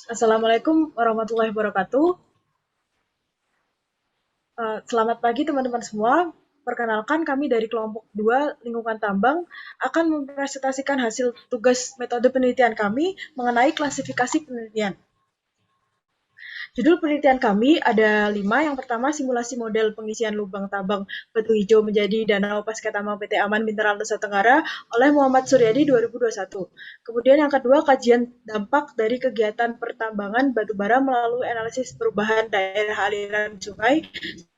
Assalamualaikum warahmatullahi wabarakatuh. Selamat pagi teman-teman semua. Perkenalkan kami dari kelompok 2 Lingkungan Tambang akan mempresentasikan hasil tugas metode penelitian kami mengenai klasifikasi penelitian. Judul penelitian kami ada 5. Yang pertama, simulasi model pengisian lubang tambang batu hijau menjadi danau pasca tambang PT Aman Mineral Nusa Tenggara oleh Muhammad Suryadi 2021. Kemudian yang kedua, kajian dampak dari kegiatan pertambangan batubara melalui analisis perubahan daerah aliran sungai.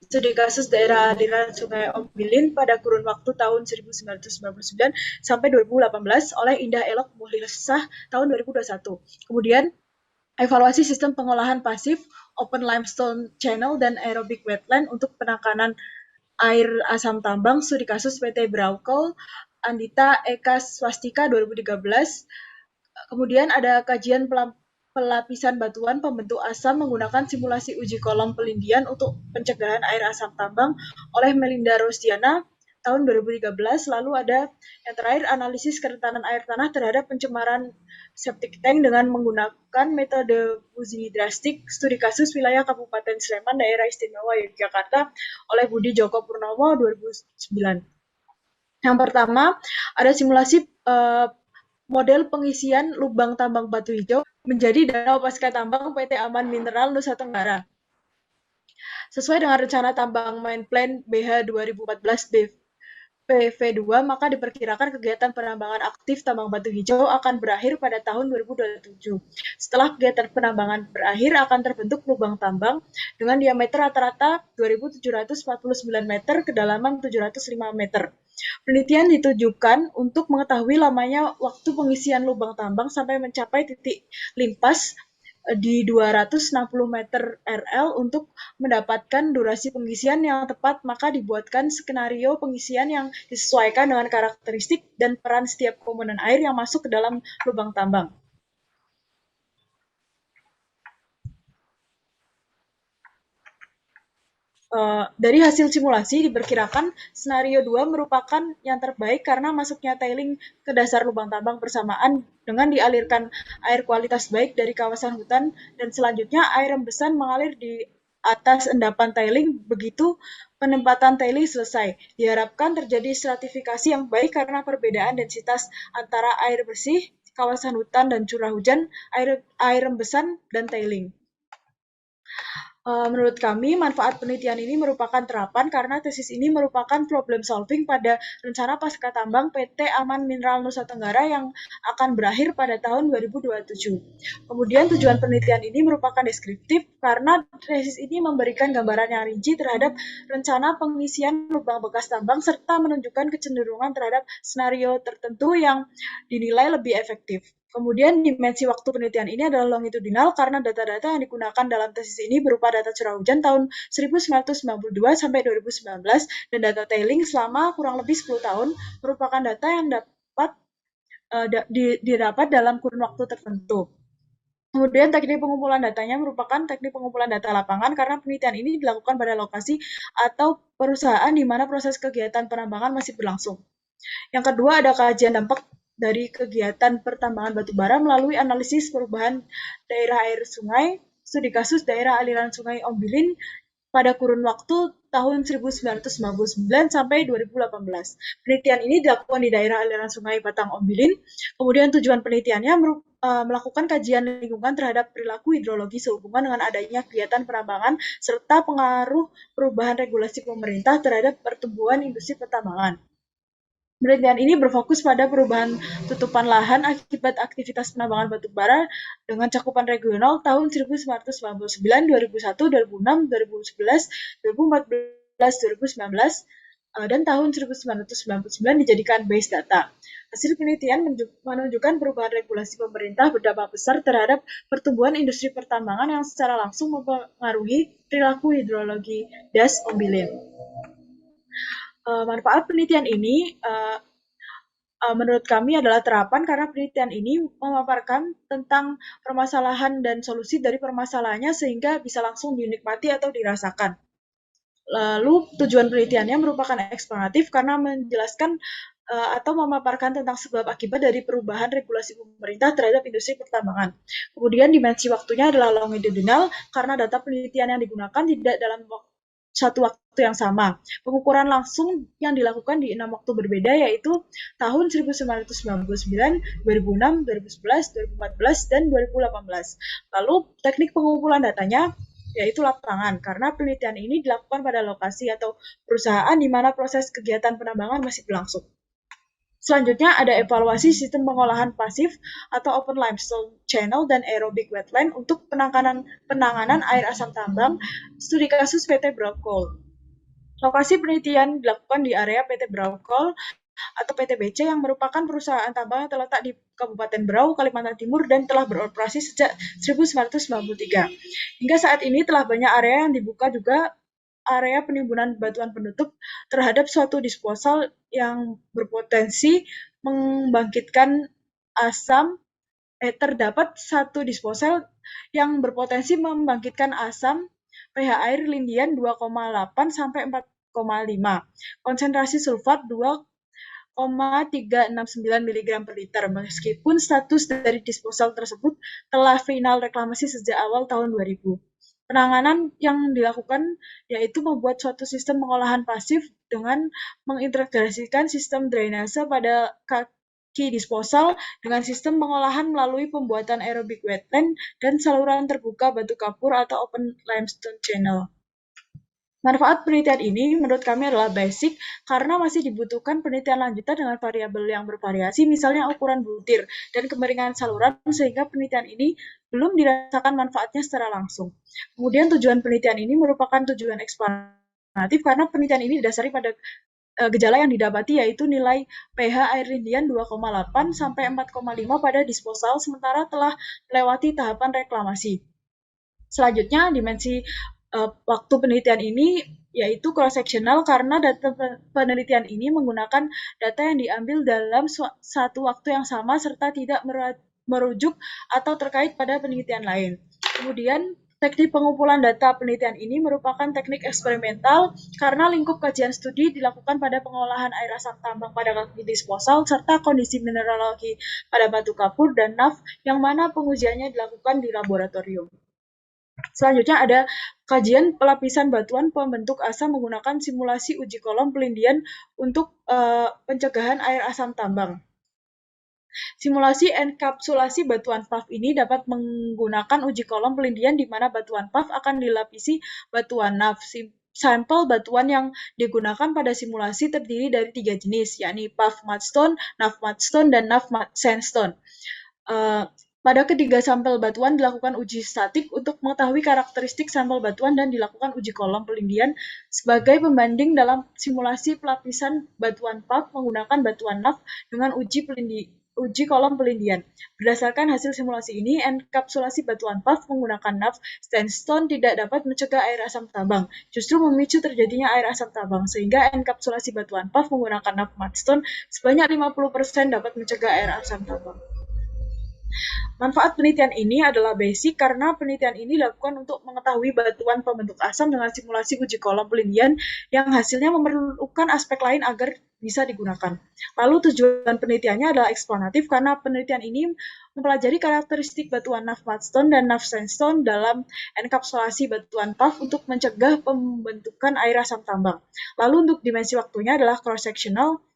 Studi kasus daerah aliran Sungai Ombilin pada kurun waktu tahun 1999 sampai 2018 oleh Indah Elok Muhlisah tahun 2021. Kemudian evaluasi sistem pengolahan pasif, open limestone channel, dan aerobic wetland untuk penekanan air asam tambang studi kasus PT Braukel Andita Eka Swastika 2013. Kemudian ada kajian pelapisan batuan pembentuk asam menggunakan simulasi uji kolom pelindian untuk pencegahan air asam tambang oleh Melinda Rosdiana tahun 2013. Lalu ada yang terakhir, analisis kerentanan air tanah terhadap pencemaran septic tank dengan menggunakan metode uji drastik studi kasus wilayah Kabupaten Sleman daerah istimewa Yogyakarta oleh Budi Joko Purnomo 2009. Yang pertama, ada simulasi model pengisian lubang tambang batu hijau menjadi danau pasca tambang PT Aman Mineral Nusa Tenggara. Sesuai dengan rencana tambang main plan BH 2014 PV2, maka diperkirakan kegiatan penambangan aktif tambang batu hijau akan berakhir pada tahun 2027. Setelah kegiatan penambangan berakhir, akan terbentuk lubang tambang dengan diameter rata-rata 2.749 meter, kedalaman 705 meter. Penelitian ditujukan untuk mengetahui lamanya waktu pengisian lubang tambang sampai mencapai titik limpas di 260 meter RL. Untuk mendapatkan durasi pengisian yang tepat, maka dibuatkan skenario pengisian yang disesuaikan dengan karakteristik dan peran setiap komponen air yang masuk ke dalam lubang tambang. Dari hasil simulasi diperkirakan skenario 2 merupakan yang terbaik karena masuknya tailing ke dasar lubang tambang bersamaan dengan dialirkan air kualitas baik dari kawasan hutan, dan selanjutnya air rembesan mengalir di atas endapan tailing begitu penempatan tailing selesai. Diharapkan terjadi stratifikasi yang baik karena perbedaan densitas antara air bersih, kawasan hutan dan curah hujan, air rembesan, dan tailing. Menurut kami, manfaat penelitian ini merupakan terapan karena tesis ini merupakan problem solving pada rencana pasca tambang PT Aman Mineral Nusa Tenggara yang akan berakhir pada tahun 2027. Kemudian tujuan penelitian ini merupakan deskriptif karena tesis ini memberikan gambaran yang rinci terhadap rencana pengisian lubang bekas tambang serta menunjukkan kecenderungan terhadap skenario tertentu yang dinilai lebih efektif. Kemudian dimensi waktu penelitian ini adalah longitudinal karena data-data yang digunakan dalam tesis ini berupa data curah hujan tahun 1992 sampai 2019 dan data tailing selama kurang lebih 10 tahun, merupakan data yang dapat didapat dalam kurun waktu tertentu. Kemudian teknik pengumpulan datanya merupakan teknik pengumpulan data lapangan karena penelitian ini dilakukan pada lokasi atau perusahaan di mana proses kegiatan penambangan masih berlangsung. Yang kedua, ada kajian dampak dari kegiatan pertambangan batubara melalui analisis perubahan daerah air sungai, studi kasus daerah aliran sungai Ombilin pada kurun waktu tahun 1999 sampai 2018. Penelitian ini dilakukan di daerah aliran sungai Batang Ombilin. Kemudian tujuan penelitiannya melakukan kajian lingkungan terhadap perilaku hidrologi sehubungan dengan adanya kegiatan penambangan serta pengaruh perubahan regulasi pemerintah terhadap pertumbuhan industri pertambangan. Penelitian ini berfokus pada perubahan tutupan lahan akibat aktivitas penambangan batu bara dengan cakupan regional tahun 1999, 2001, 2006, 2011, 2014, 2019, dan tahun 1999 dijadikan base data. Hasil penelitian menunjukkan perubahan regulasi pemerintah berdampak besar terhadap pertumbuhan industri pertambangan yang secara langsung mempengaruhi perilaku hidrologi das Ombilin. Manfaat penelitian ini menurut kami adalah terapan karena penelitian ini memaparkan tentang permasalahan dan solusi dari permasalahannya sehingga bisa langsung dinikmati atau dirasakan. Lalu tujuan penelitiannya merupakan eksploratif karena menjelaskan atau memaparkan tentang sebab akibat dari perubahan regulasi pemerintah terhadap industri pertambangan. Kemudian dimensi waktunya adalah longitudinal karena data penelitian yang digunakan tidak dalam satu waktu yang sama. Pengukuran langsung yang dilakukan di 6 waktu berbeda, yaitu tahun 1999, 2006, 2011, 2014, dan 2018. Lalu teknik pengumpulan datanya yaitu lapangan, karena penelitian ini dilakukan pada lokasi atau perusahaan di mana proses kegiatan penambangan masih berlangsung. Selanjutnya ada evaluasi sistem pengolahan pasif atau open limestone channel dan aerobic wetland untuk penanganan air asam tambang, studi kasus PT Braucoal. Lokasi penelitian dilakukan di area PT Braucoal atau PTBC yang merupakan perusahaan tambang yang terletak di Kabupaten Berau, Kalimantan Timur dan telah beroperasi sejak 1993. Hingga saat ini telah banyak area yang dibuka juga area penimbunan batuan penutup terhadap suatu disposal yang berpotensi membangkitkan asam. Terdapat satu disposal yang berpotensi membangkitkan asam pH air lindian 2,8 sampai 4,5. Konsentrasi sulfat 2,369 mg per liter. Meskipun status dari disposal tersebut telah final reklamasi sejak awal tahun 2000. Penanganan yang dilakukan yaitu membuat suatu sistem pengolahan pasif dengan mengintegrasikan sistem drainase pada kaki disposal dengan sistem pengolahan melalui pembuatan aerobic wetland dan saluran terbuka batu kapur atau open limestone channel. Manfaat penelitian ini menurut kami adalah basic karena masih dibutuhkan penelitian lanjutan dengan variabel yang bervariasi, misalnya ukuran butir dan kemiringan saluran, sehingga penelitian ini belum dirasakan manfaatnya secara langsung. Kemudian tujuan penelitian ini merupakan tujuan eksplanatif karena penelitian ini didasari pada gejala yang didapati, yaitu nilai pH air lindian 2,8 sampai 4,5 pada disposal sementara telah melewati tahapan reklamasi. Selanjutnya, dimensi waktu penelitian ini yaitu cross-sectional karena data penelitian ini menggunakan data yang diambil dalam satu waktu yang sama serta tidak merujuk atau terkait pada penelitian lain. Kemudian, teknik pengumpulan data penelitian ini merupakan teknik eksperimental karena lingkup kajian studi dilakukan pada pengolahan air asam tambang pada kaki disposal serta kondisi mineralogi pada batu kapur dan NAF yang mana pengujiannya dilakukan di laboratorium. Selanjutnya ada kajian pelapisan batuan pembentuk asam menggunakan simulasi uji kolom pelindian untuk pencegahan air asam tambang. Simulasi enkapsulasi batuan PAF ini dapat menggunakan uji kolom pelindian di mana batuan PAF akan dilapisi batuan NAF. Sampel batuan yang digunakan pada simulasi terdiri dari 3 jenis, yakni PAF mudstone, NAF mudstone, dan NAF sandstone. Pada ketiga sampel batuan dilakukan uji statik untuk mengetahui karakteristik sampel batuan dan dilakukan uji kolom pelindian sebagai pembanding dalam simulasi pelapisan batuan PAF menggunakan batuan NAF dengan uji kolom pelindian. Berdasarkan hasil simulasi ini, enkapsulasi batuan PAF menggunakan NAF sandstone tidak dapat mencegah air asam tambang, justru memicu terjadinya air asam tambang, sehingga enkapsulasi batuan PAF menggunakan NAF mudstone sebanyak 50% dapat mencegah air asam tambang. Manfaat penelitian ini adalah basic karena penelitian ini dilakukan untuk mengetahui batuan pembentuk asam dengan simulasi uji kolom pelindian yang hasilnya memerlukan aspek lain agar bisa digunakan. Lalu tujuan penelitiannya adalah eksplanatif karena penelitian ini mempelajari karakteristik batuan NAF mudstone dan NAF sandstone dalam enkapsulasi batuan PAF untuk mencegah pembentukan air asam tambang. Lalu untuk dimensi waktunya adalah cross-sectional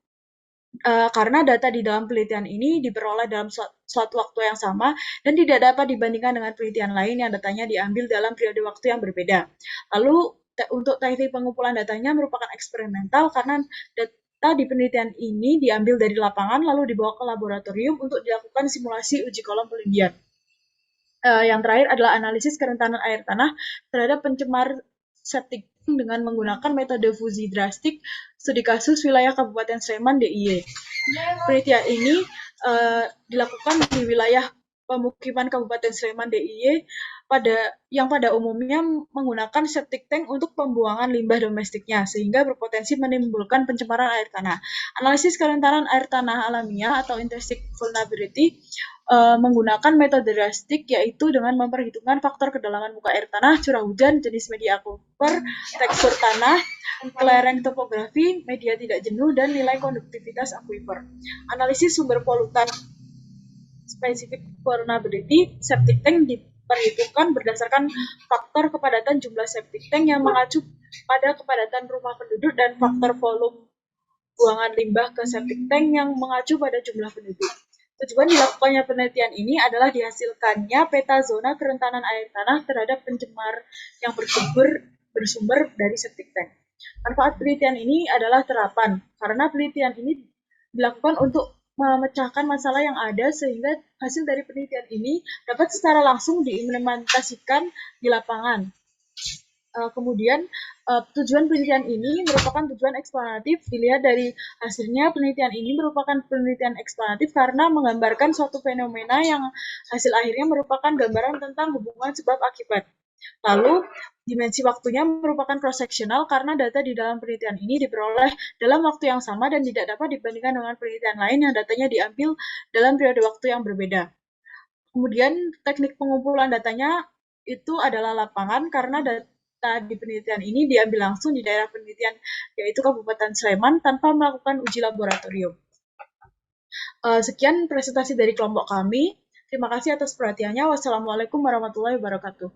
karena data di dalam penelitian ini diperoleh dalam suatu waktu yang sama dan tidak dapat dibandingkan dengan penelitian lain yang datanya diambil dalam periode waktu yang berbeda. Lalu untuk teknik pengumpulan datanya merupakan eksperimental karena data di penelitian ini diambil dari lapangan lalu dibawa ke laboratorium untuk dilakukan simulasi uji kolom pelindian. Yang terakhir adalah analisis kerentanan air tanah terhadap pencemar septic dengan menggunakan metode fusi drastik studi kasus wilayah Kabupaten Sleman DIY. Penelitian ini dilakukan di wilayah pemukiman Kabupaten Sleman DIY pada umumnya menggunakan septic tank untuk pembuangan limbah domestiknya sehingga berpotensi menimbulkan pencemaran air tanah. Analisis kerentanan air tanah alamiah atau intrinsic vulnerability menggunakan metode drastik yaitu dengan memperhitungkan faktor kedalaman muka air tanah, curah hujan, jenis media aquifer, tekstur tanah, kelereng topografi, media tidak jenuh, dan nilai konduktivitas aquifer. Analisis sumber polutan specific vulnerability septic tank diperhitungkan berdasarkan faktor kepadatan jumlah septic tank yang mengacu pada kepadatan rumah penduduk dan faktor volume buangan limbah ke septic tank yang mengacu pada jumlah penduduk. Tujuan dilakukannya penelitian ini adalah dihasilkannya peta zona kerentanan air tanah terhadap pencemar yang bersumber dari septic tank. Manfaat penelitian ini adalah terapan, karena penelitian ini dilakukan untuk memecahkan masalah yang ada sehingga hasil dari penelitian ini dapat secara langsung diimplementasikan di lapangan. Kemudian tujuan penelitian ini merupakan tujuan eksplanatif. Dilihat dari hasilnya, penelitian ini merupakan penelitian eksplanatif karena menggambarkan suatu fenomena yang hasil akhirnya merupakan gambaran tentang hubungan sebab akibat. Lalu, dimensi waktunya merupakan cross-sectional karena data di dalam penelitian ini diperoleh dalam waktu yang sama dan tidak dapat dibandingkan dengan penelitian lain yang datanya diambil dalam periode waktu yang berbeda. Kemudian, teknik pengumpulan datanya itu adalah lapangan karena data di penelitian ini diambil langsung di daerah penelitian, yaitu Kabupaten Sleman, tanpa melakukan uji laboratorium. Sekian presentasi dari kelompok kami. Terima kasih atas perhatiannya. Wassalamualaikum warahmatullahi wabarakatuh.